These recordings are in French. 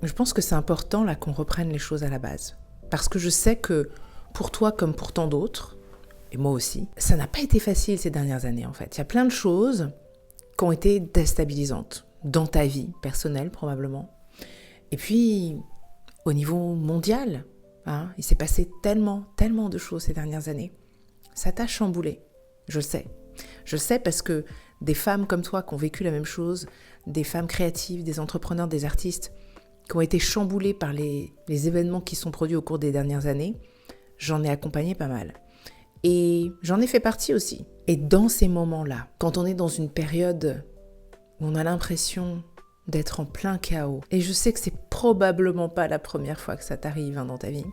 Je pense que c'est important là qu'on reprenne les choses à la base. Parce que je sais que pour toi comme pour tant d'autres, et moi aussi, ça n'a pas été facile ces dernières années en fait. Il y a plein de choses qui ont été déstabilisantes dans ta vie personnelle probablement. Et puis au niveau mondial, il s'est passé tellement de choses ces dernières années. Ça t'a chamboulé, je le sais. Je le sais parce que des femmes comme toi qui ont vécu la même chose, des femmes créatives, des entrepreneurs, des artistes qui ont été chamboulées par les événements qui sont produits au cours des dernières années, j'en ai accompagné pas mal. Et j'en ai fait partie aussi. Et dans ces moments-là, quand on est dans une période où on a l'impression d'être en plein chaos, et je sais que c'est probablement pas la première fois que ça t'arrive dans ta vie,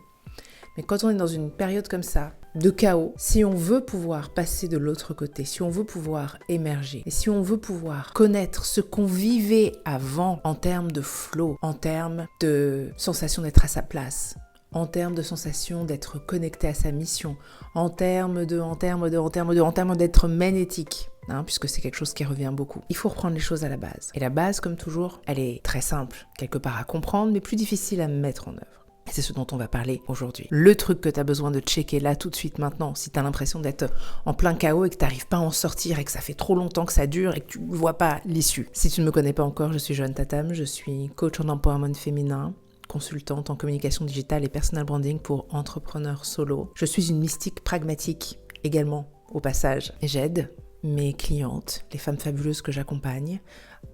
mais quand on est dans une période comme ça, de chaos, si on veut pouvoir passer de l'autre côté, si on veut pouvoir émerger, et si on veut pouvoir connaître ce qu'on vivait avant en termes de flow, en termes de sensation d'être à sa place, en termes de sensation d'être connecté à sa mission, en termes d'être magnétique, puisque c'est quelque chose qui revient beaucoup. Il faut reprendre les choses à la base. Et la base, comme toujours, elle est très simple, quelque part à comprendre, mais plus difficile à mettre en œuvre. Et c'est ce dont on va parler aujourd'hui. Le truc que tu as besoin de checker là tout de suite maintenant, si tu as l'impression d'être en plein chaos et que tu n'arrives pas à en sortir et que ça fait trop longtemps que ça dure et que tu ne vois pas l'issue. Si tu ne me connais pas encore, je suis Joanne Tatam, je suis coach en empowerment féminin, consultante en communication digitale et personal branding pour entrepreneurs solo. Je suis une mystique pragmatique également au passage. J'aide mes clientes, les femmes fabuleuses que j'accompagne,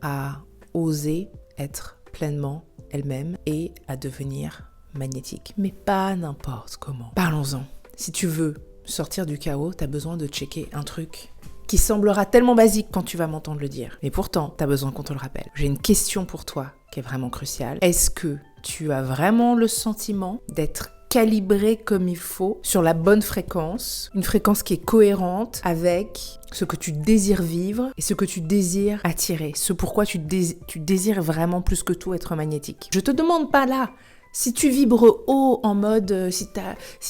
à oser être pleinement elles-mêmes et à devenir magnétique, mais pas n'importe comment. Parlons-en. Si tu veux sortir du chaos, t'as besoin de checker un truc qui semblera tellement basique quand tu vas m'entendre le dire. Mais pourtant, t'as besoin qu'on te le rappelle. J'ai une question pour toi qui est vraiment cruciale. Est-ce que tu as vraiment le sentiment d'être calibré comme il faut sur la bonne fréquence, une fréquence qui est cohérente avec ce que tu désires vivre et ce que tu désires attirer, ce pourquoi tu désires vraiment plus que tout être magnétique. Je te demande pas là si tu vibres haut en mode, si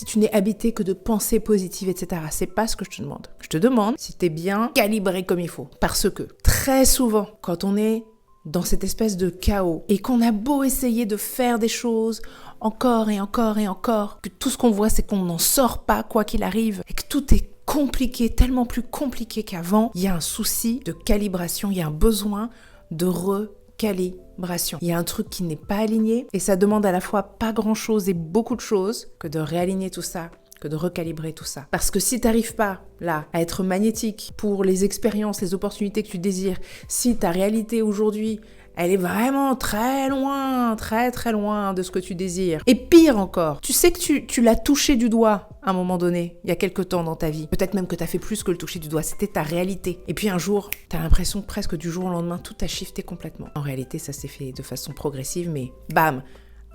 tu n'es habité que de pensées positives, etc. C'est pas ce que je te demande. Je te demande si tu es bien calibré comme il faut. Parce que très souvent, quand on est dans cette espèce de chaos et qu'on a beau essayer de faire des choses encore et encore et encore, que tout ce qu'on voit c'est qu'on n'en sort pas quoi qu'il arrive et que tout est compliqué, tellement plus compliqué qu'avant, il y a un souci de calibration, il y a un besoin de recalibration. Il y a un truc qui n'est pas aligné et ça demande à la fois pas grand-chose et beaucoup de choses que de réaligner tout ça, que de recalibrer tout ça. Parce que si tu n'arrives pas, là, à être magnétique pour les expériences, les opportunités que tu désires, si ta réalité aujourd'hui, elle est vraiment très loin de ce que tu désires. Et pire encore, tu sais que tu l'as touché du doigt à un moment donné, il y a quelque temps dans ta vie. Peut-être même que tu as fait plus que le toucher du doigt, c'était ta réalité. Et puis un jour, tu as l'impression presque du jour au lendemain, tout a shifté complètement. En réalité, ça s'est fait de façon progressive, mais bam,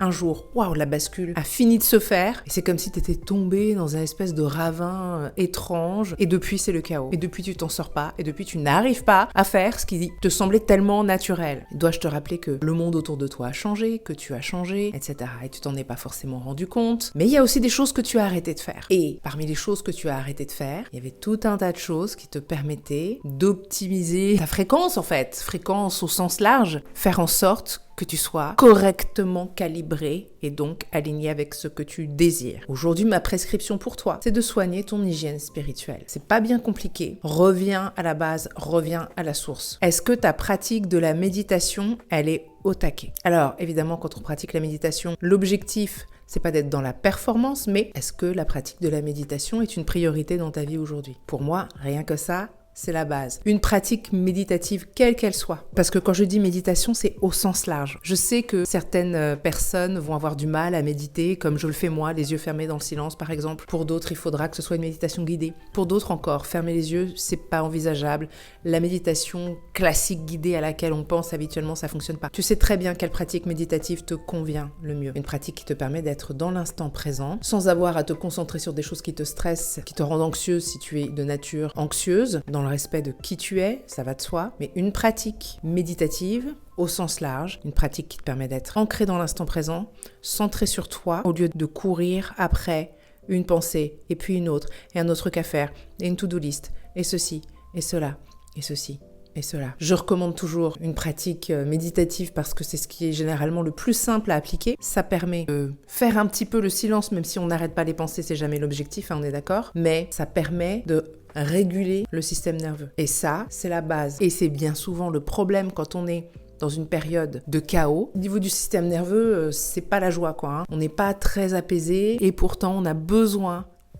un jour, waouh, la bascule a fini de se faire. Et c'est comme si t'étais tombé dans un espèce de ravin étrange. Et depuis, c'est le chaos. Et depuis, tu t'en sors pas. Et depuis, tu n'arrives pas à faire ce qui te semblait tellement naturel. Dois-je te rappeler que le monde autour de toi a changé, que tu as changé, etc. Et tu t'en es pas forcément rendu compte. Mais il y a aussi des choses que tu as arrêté de faire. Et parmi les choses que tu as arrêté de faire, il y avait tout un tas de choses qui te permettaient d'optimiser ta fréquence, en fait. Fréquence au sens large. Faire en sorte que tu sois correctement calibré et donc aligné avec ce que tu désires. Aujourd'hui, ma prescription pour toi, c'est de soigner ton hygiène spirituelle. C'est pas bien compliqué. Reviens à la base, reviens à la source. Est-ce que ta pratique de la méditation, elle est au taquet? Alors, évidemment, quand on pratique la méditation, l'objectif, c'est pas d'être dans la performance, mais est-ce que la pratique de la méditation est une priorité dans ta vie aujourd'hui? Pour moi, rien que ça, c'est la base. Une pratique méditative, quelle qu'elle soit. Parce que quand je dis méditation, c'est au sens large. Je sais que certaines personnes vont avoir du mal à méditer, comme je le fais moi, les yeux fermés dans le silence par exemple. Pour d'autres, il faudra que ce soit une méditation guidée. Pour d'autres encore, fermer les yeux, c'est pas envisageable. La méditation classique guidée à laquelle on pense habituellement, ça fonctionne pas. Tu sais très bien quelle pratique méditative te convient le mieux. Une pratique qui te permet d'être dans l'instant présent, sans avoir à te concentrer sur des choses qui te stressent, qui te rendent anxieuse si tu es de nature anxieuse, dans le respect de qui tu es, ça va de soi, mais une pratique méditative au sens large, une pratique qui te permet d'être ancré dans l'instant présent, centré sur toi, au lieu de courir après une pensée, et puis une autre, et un autre truc à faire, et une to-do list, et ceci, et cela, et ceci, et cela. Je recommande toujours une pratique méditative parce que c'est ce qui est généralement le plus simple à appliquer. Ça permet de faire un petit peu le silence, même si on n'arrête pas les pensées, c'est jamais l'objectif, on est d'accord. Mais ça permet de réguler le système nerveux. Et ça, c'est la base. Et c'est bien souvent le problème quand on est dans une période de chaos. Au niveau du système nerveux, c'est pas la joie, quoi. On n'est pas très apaisé et pourtant on a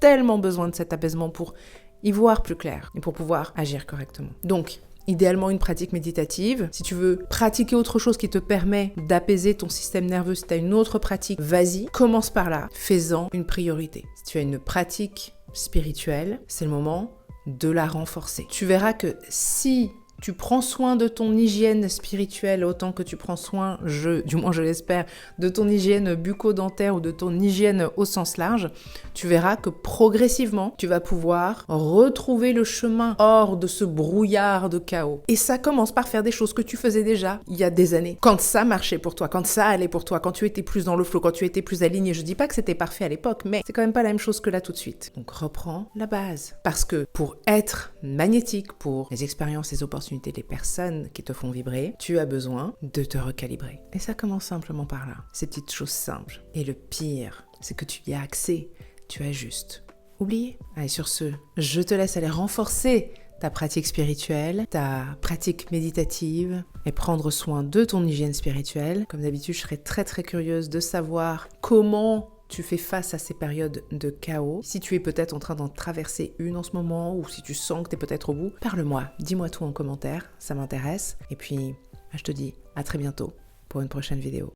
tellement besoin de cet apaisement pour y voir plus clair et pour pouvoir agir correctement. Donc, idéalement une pratique méditative. Si tu veux pratiquer autre chose qui te permet d'apaiser ton système nerveux, si tu as une autre pratique, vas-y, commence par là, fais-en une priorité. Si tu as une pratique spirituelle, c'est le moment de la renforcer. Tu verras que si tu prends soin de ton hygiène spirituelle autant que tu prends soin, du moins je l'espère, de ton hygiène bucco-dentaire ou de ton hygiène au sens large, tu verras que progressivement, tu vas pouvoir retrouver le chemin hors de ce brouillard de chaos. Et ça commence par faire des choses que tu faisais déjà il y a des années. Quand ça marchait pour toi, quand ça allait pour toi, quand tu étais plus dans le flow, quand tu étais plus aligné. Je dis pas que c'était parfait à l'époque, mais c'est quand même pas la même chose que là tout de suite. Donc reprends la base. Parce que pour être magnétique, pour les expériences, les opportunités, les personnes qui te font vibrer, tu as besoin de te recalibrer. Et ça commence simplement par là. Ces petites choses simples. Et le pire, c'est que tu y as accès. Tu as juste oublié. Allez, sur ce, je te laisse aller renforcer ta pratique spirituelle, ta pratique méditative et prendre soin de ton hygiène spirituelle. Comme d'habitude, je serais très très curieuse de savoir comment tu fais face à ces périodes de chaos. Si tu es peut-être en train d'en traverser une en ce moment ou si tu sens que tu es peut-être au bout, parle-moi, dis-moi tout en commentaire, ça m'intéresse. Et puis, je te dis à très bientôt pour une prochaine vidéo.